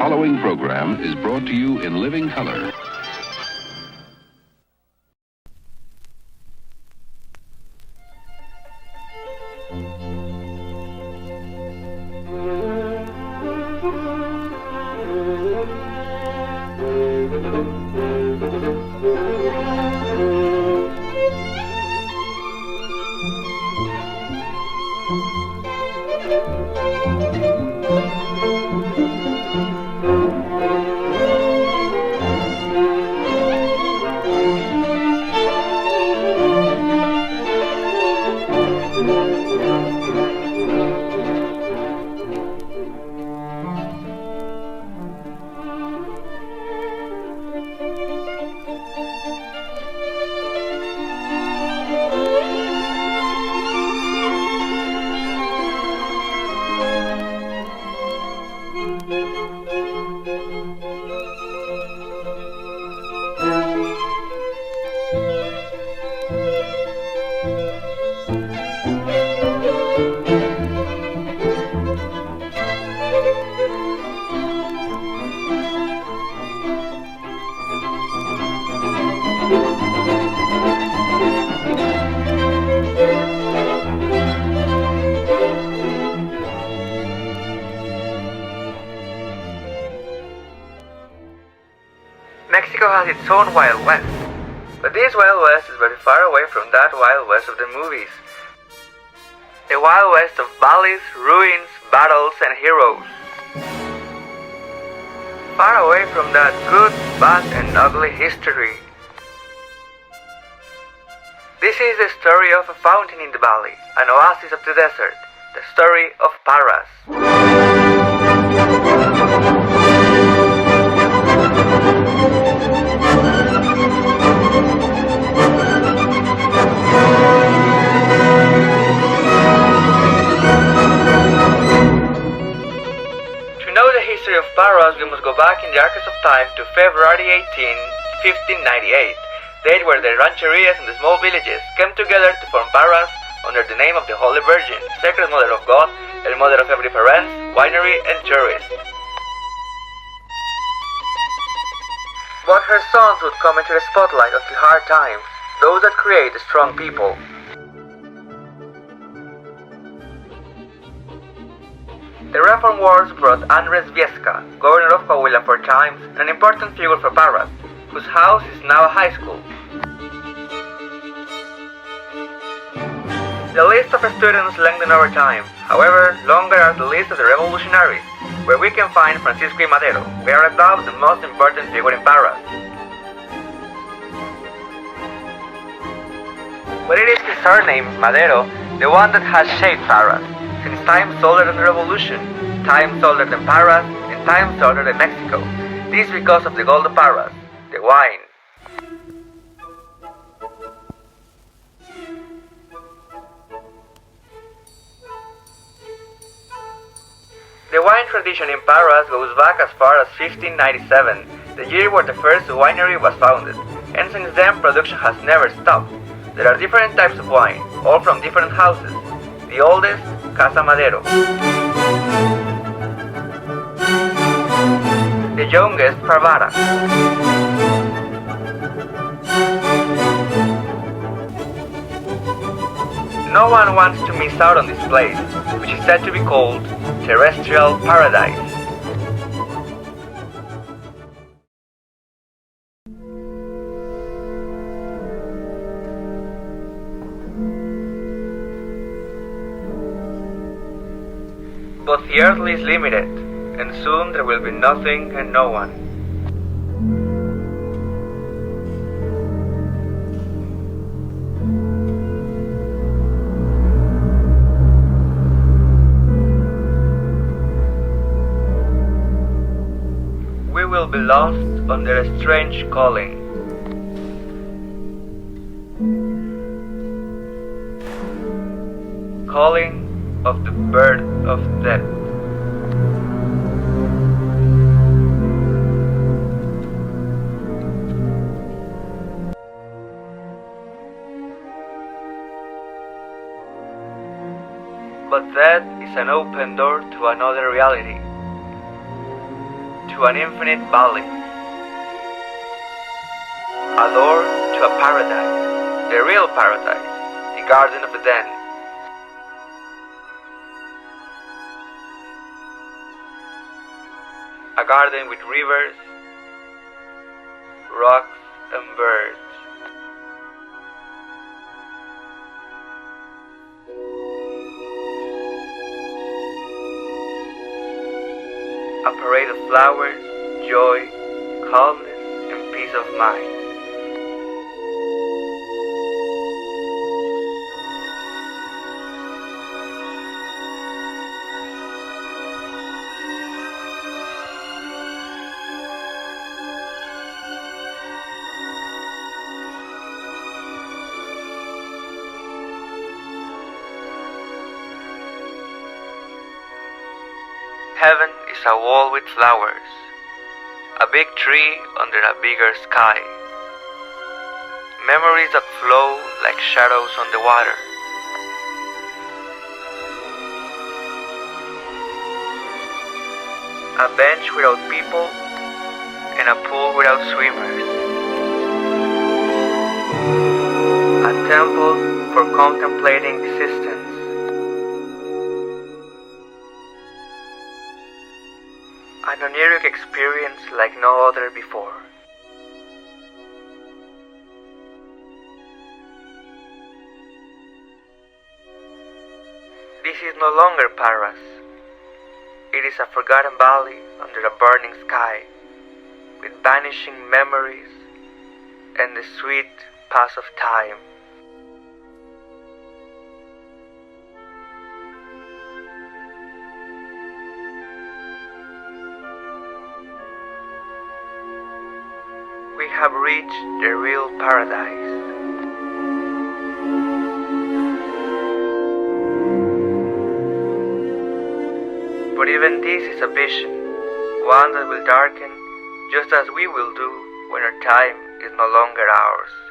following program is brought to you in living color. Mexico has its own Wild West, but this Wild West is very far away from that Wild West of the movies. The Wild West of valleys, ruins, battles, and heroes. Far away from that good, bad, and ugly history. This is the story of a fountain in the valley, an oasis of the desert, the story of Parras. Of Parras, we must go back in the archives of time to February 18, 1598, date where the rancherias and the small villages came together to form Parras under the name of the Holy Virgin, Sacred Mother of God, and Mother of every parent, winery, and tourist. But her sons would come into the spotlight of the hard times, those that create a strong people. The Reform Wars brought Andres Viesca, governor of Coahuila for times, and an important figure for Parras, whose house is now a high school. The list of students lengthened over time. However, longer are the list of the revolutionaries, where we can find Francisco y Madero, without a doubt the most important figure in Parras. But it is his surname, Madero, the one that has shaped Parras. Since times older than the revolution, times older than Parras, and times older than Mexico. This because of the gold of Parras, the wine. The wine tradition in Parras goes back as far as 1597, the year where the first winery was founded, and since then production has never stopped. There are different types of wine, all from different houses. The oldest, Casa Madero. The youngest, Parras. No one wants to miss out on this place, which is said to be called Terrestrial Paradise. But the earthly is limited, and soon there will be nothing and no one. We will be lost under a strange calling. Calling of the bird of death. But that is an open door to another reality, to to an infinite valley. A door to a paradise, the real paradise, the Garden of Eden. A garden with rivers, rocks and birds. A parade of flowers, joy, calmness, and peace of mind. Heaven is a wall with flowers, a big tree under a bigger sky, memories that flow like shadows on the water. A bench without people, and a pool without swimmers. A temple for contemplating existence. An oniric experience like no other before. This is no longer Parras. It is a forgotten valley under a burning sky, with vanishing memories and the sweet pass of time. We have reached the real paradise. But even this is a vision, one that will darken just as we will do when our time is no longer ours.